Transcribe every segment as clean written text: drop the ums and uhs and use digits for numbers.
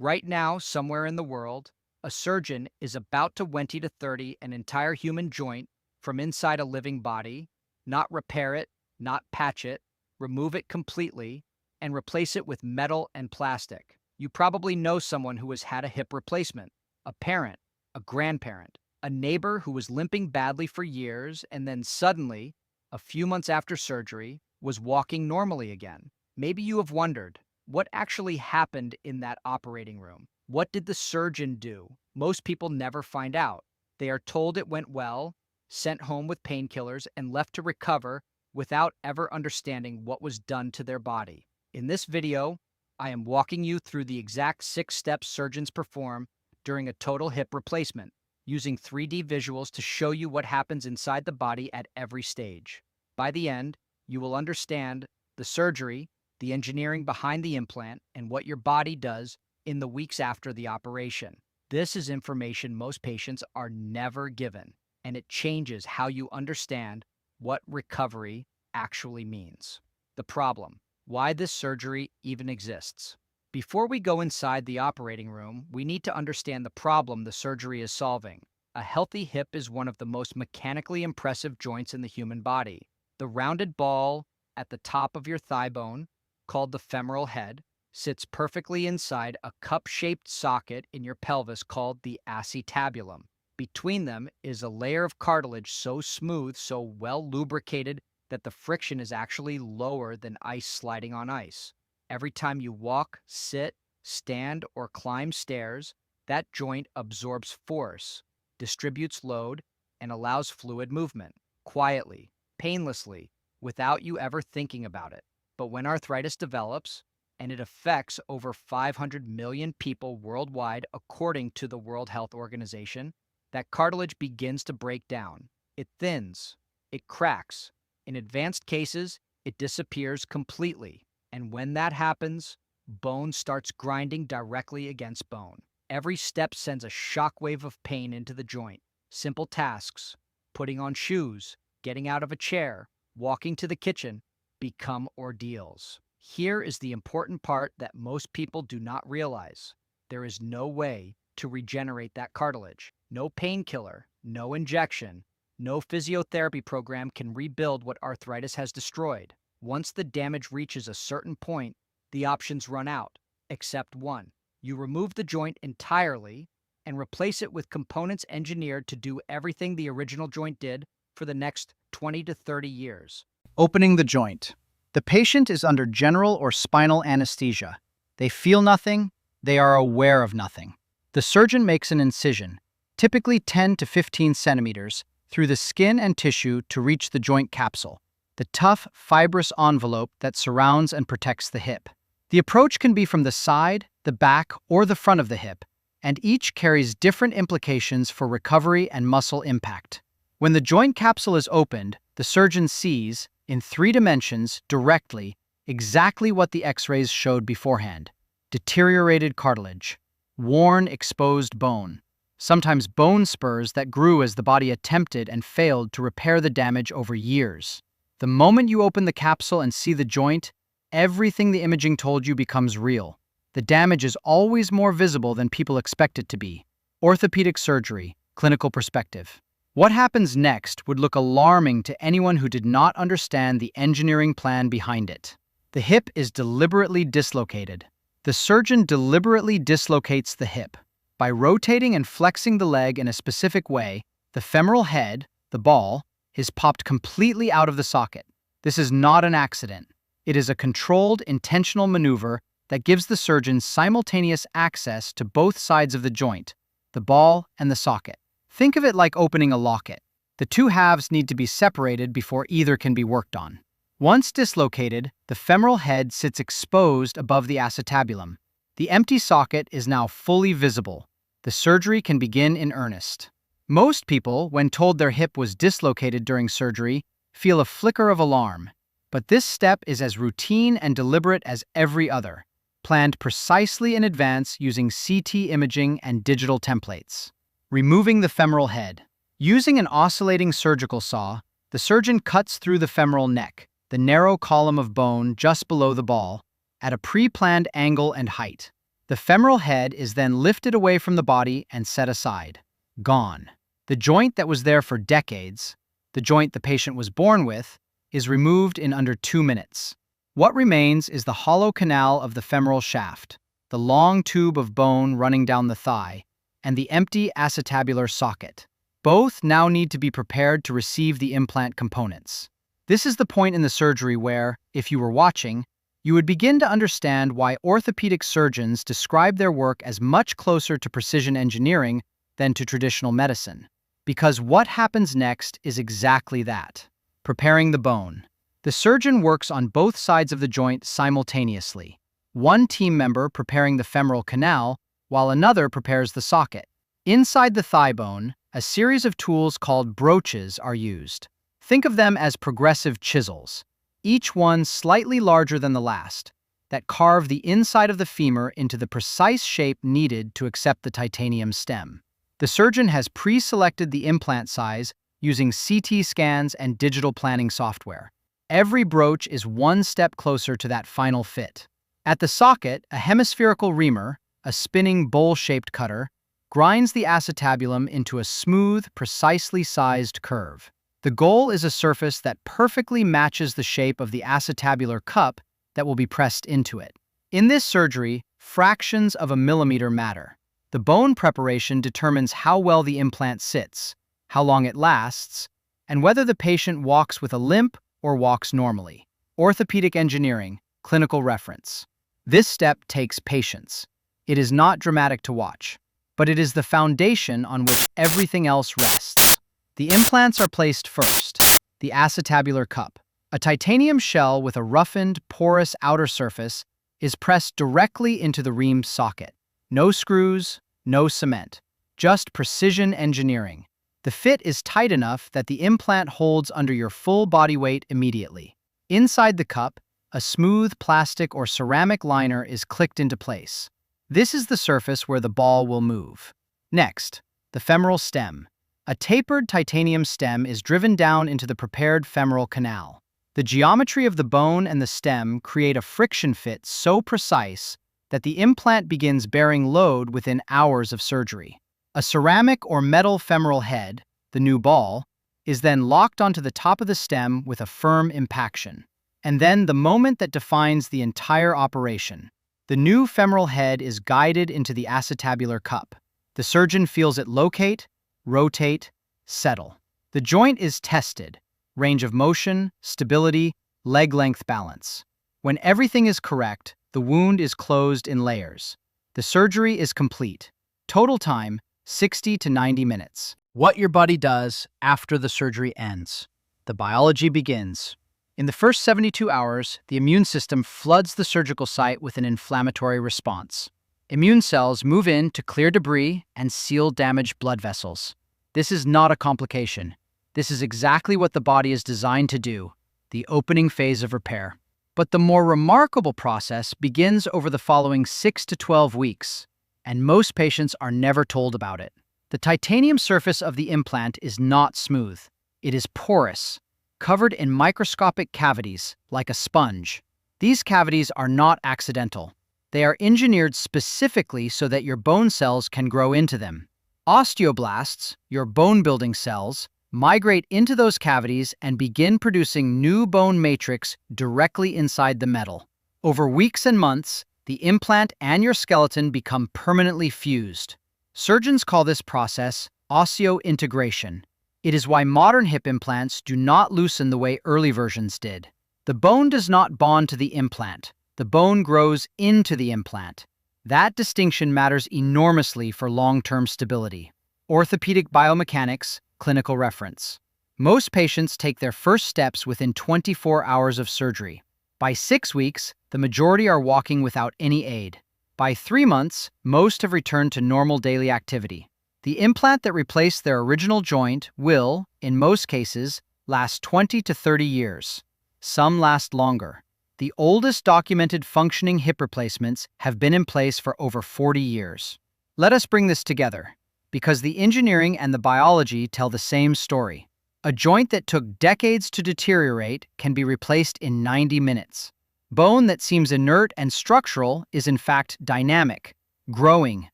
Right now, somewhere in the world, a surgeon is about to 20 to 30 an entire human joint from inside a living body, not repair it, not patch it, remove it completely, and replace it with metal and plastic. You probably know someone who has had a hip replacement, a parent, a grandparent, a neighbor who was limping badly for years and then suddenly, a few months after surgery, was walking normally again. Maybe you have wondered, what actually happened in that operating room? What did the surgeon do? Most people never find out. They are told it went well, sent home with painkillers, and left to recover without ever understanding what was done to their body. In this video, I am walking you through the exact 6 steps surgeons perform during a total hip replacement, using 3D visuals to show you what happens inside the body at every stage. By the end, you will understand the surgery, the engineering behind the implant, and what your body does in the weeks after the operation. This is information most patients are never given, and it changes how you understand what recovery actually means. The problem: why this surgery even exists. Before we go inside the operating room, we need to understand the problem the surgery is solving. A healthy hip is one of the most mechanically impressive joints in the human body. The rounded ball at the top of your thigh bone, called the femoral head, sits perfectly inside a cup-shaped socket in your pelvis called the acetabulum. Between them is a layer of cartilage so smooth, so well lubricated, that the friction is actually lower than ice sliding on ice. Every time you walk, sit, stand, or climb stairs, that joint absorbs force, distributes load, and allows fluid movement, quietly, painlessly, without you ever thinking about it. But when arthritis develops, and it affects over 500 million people worldwide according to the World Health Organization, that cartilage begins to break down. It thins, it cracks. In advanced cases, it disappears completely. And when that happens, bone starts grinding directly against bone. Every step sends a shockwave of pain into the joint. Simple tasks, putting on shoes, getting out of a chair, walking to the kitchen, become ordeals. Here is the important part that most people do not realize. There is no way to regenerate that cartilage. No painkiller, no injection, no physiotherapy program can rebuild what arthritis has destroyed. Once the damage reaches a certain point, the options run out, except one. You remove the joint entirely and replace it with components engineered to do everything the original joint did for the next 20 to 30 years. Opening the joint. The patient is under general or spinal anesthesia. They feel nothing, they are aware of nothing. The surgeon makes an incision, typically 10 to 15 centimeters, through the skin and tissue to reach the joint capsule, the tough, fibrous envelope that surrounds and protects the hip. The approach can be from the side, the back, or the front of the hip, and each carries different implications for recovery and muscle impact. When the joint capsule is opened, the surgeon sees, in 3 dimensions, directly, exactly what the X-rays showed beforehand: deteriorated cartilage, worn, exposed bone, sometimes bone spurs that grew as the body attempted and failed to repair the damage over years. The moment you open the capsule and see the joint, everything the imaging told you becomes real. The damage is always more visible than people expect it to be. Orthopedic surgery, clinical perspective. What happens next would look alarming to anyone who did not understand the engineering plan behind it. The hip is deliberately dislocated. The surgeon deliberately dislocates the hip. By rotating and flexing the leg in a specific way, the femoral head, the ball, is popped completely out of the socket. This is not an accident. It is a controlled, intentional maneuver that gives the surgeon simultaneous access to both sides of the joint, the ball and the socket. Think of it like opening a locket. The two halves need to be separated before either can be worked on. Once dislocated, the femoral head sits exposed above the acetabulum. The empty socket is now fully visible. The surgery can begin in earnest. Most people, when told their hip was dislocated during surgery, feel a flicker of alarm. But this step is as routine and deliberate as every other, planned precisely in advance using CT imaging and digital templates. Removing the femoral head. Using an oscillating surgical saw, the surgeon cuts through the femoral neck, the narrow column of bone just below the ball, at a pre-planned angle and height. The femoral head is then lifted away from the body and set aside. Gone. The joint that was there for decades, the joint the patient was born with, is removed in under 2 minutes. What remains is the hollow canal of the femoral shaft, the long tube of bone running down the thigh, and the empty acetabular socket. Both now need to be prepared to receive the implant components. This is the point in the surgery where, if you were watching, you would begin to understand why orthopedic surgeons describe their work as much closer to precision engineering than to traditional medicine. Because what happens next is exactly that. Preparing the bone. The surgeon works on both sides of the joint simultaneously. One team member preparing the femoral canal, while another prepares the socket. Inside the thigh bone, a series of tools called broaches are used. Think of them as progressive chisels, each one slightly larger than the last, that carve the inside of the femur into the precise shape needed to accept the titanium stem. The surgeon has pre-selected the implant size using CT scans and digital planning software. Every broach is one step closer to that final fit. At the socket, a hemispherical reamer, a spinning bowl-shaped cutter, grinds the acetabulum into a smooth, precisely sized curve. The goal is a surface that perfectly matches the shape of the acetabular cup that will be pressed into it. In this surgery, fractions of a millimeter matter. The bone preparation determines how well the implant sits, how long it lasts, and whether the patient walks with a limp or walks normally. Orthopedic engineering, clinical reference. This step takes patience. It is not dramatic to watch, but it is the foundation on which everything else rests. The implants are placed first. The acetabular cup, a titanium shell with a roughened, porous outer surface, is pressed directly into the reamed socket. No screws, no cement, just precision engineering. The fit is tight enough that the implant holds under your full body weight immediately. Inside the cup, a smooth plastic or ceramic liner is clicked into place. This is the surface where the ball will move. Next, the femoral stem. A tapered titanium stem is driven down into the prepared femoral canal. The geometry of the bone and the stem create a friction fit so precise that the implant begins bearing load within hours of surgery. A ceramic or metal femoral head, the new ball, is then locked onto the top of the stem with a firm impaction. And then the moment that defines the entire operation. The new femoral head is guided into the acetabular cup. The surgeon feels it locate, rotate, settle. The joint is tested, range of motion, stability, leg length balance. When everything is correct, the wound is closed in layers. The surgery is complete. Total time, 60 to 90 minutes. What your body does after the surgery ends. The biology begins. In the first 72 hours, the immune system floods the surgical site with an inflammatory response. Immune cells move in to clear debris and seal damaged blood vessels. This is not a complication. This is exactly what the body is designed to do, the opening phase of repair. But the more remarkable process begins over the following 6 to 12 weeks, and most patients are never told about it. The titanium surface of the implant is not smooth. It is porous, covered in microscopic cavities, like a sponge. These cavities are not accidental. They are engineered specifically so that your bone cells can grow into them. Osteoblasts, your bone-building cells, migrate into those cavities and begin producing new bone matrix directly inside the metal. Over weeks and months, the implant and your skeleton become permanently fused. Surgeons call this process osseointegration. It is why modern hip implants do not loosen the way early versions did. The bone does not bond to the implant. The bone grows into the implant. That distinction matters enormously for long-term stability. Orthopedic biomechanics, clinical reference. Most patients take their first steps within 24 hours of surgery. By 6 weeks, the majority are walking without any aid. By 3 months, most have returned to normal daily activity. The implant that replaced their original joint will, in most cases, last 20 to 30 years. Some last longer. The oldest documented functioning hip replacements have been in place for over 40 years. Let us bring this together, because the engineering and the biology tell the same story. A joint that took decades to deteriorate can be replaced in 90 minutes. Bone that seems inert and structural is in fact dynamic, growing,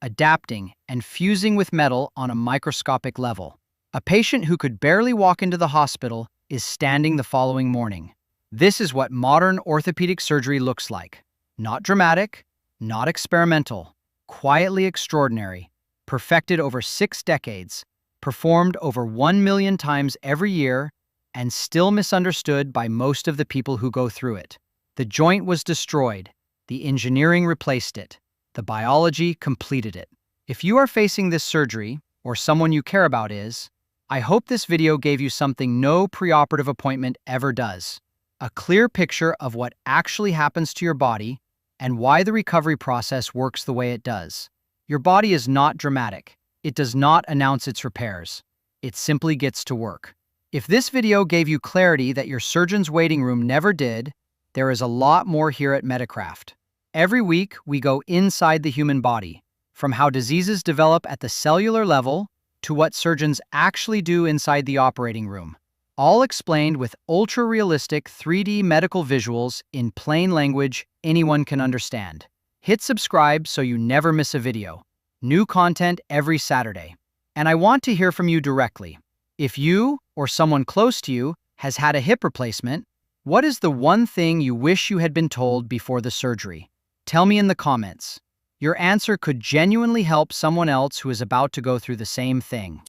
adapting, and fusing with metal on a microscopic level. A patient who could barely walk into the hospital is standing the following morning. This is what modern orthopedic surgery looks like. Not dramatic, not experimental, quietly extraordinary, perfected over 6 decades, performed over 1 million times every year, and still misunderstood by most of the people who go through it. The joint was destroyed, the engineering replaced it, the biology completed it. If you are facing this surgery, or someone you care about is, I hope this video gave you something no preoperative appointment ever does. A clear picture of what actually happens to your body and why the recovery process works the way it does. Your body is not dramatic. It does not announce its repairs. It simply gets to work. If this video gave you clarity that your surgeon's waiting room never did, there is a lot more here at Medicraft. Every week, we go inside the human body, from how diseases develop at the cellular level to what surgeons actually do inside the operating room. All explained with ultra-realistic 3D medical visuals in plain language anyone can understand. Hit subscribe so you never miss a video. New content every Saturday. And I want to hear from you directly. If you or someone close to you has had a hip replacement, what is the one thing you wish you had been told before the surgery? Tell me in the comments. Your answer could genuinely help someone else who is about to go through the same thing.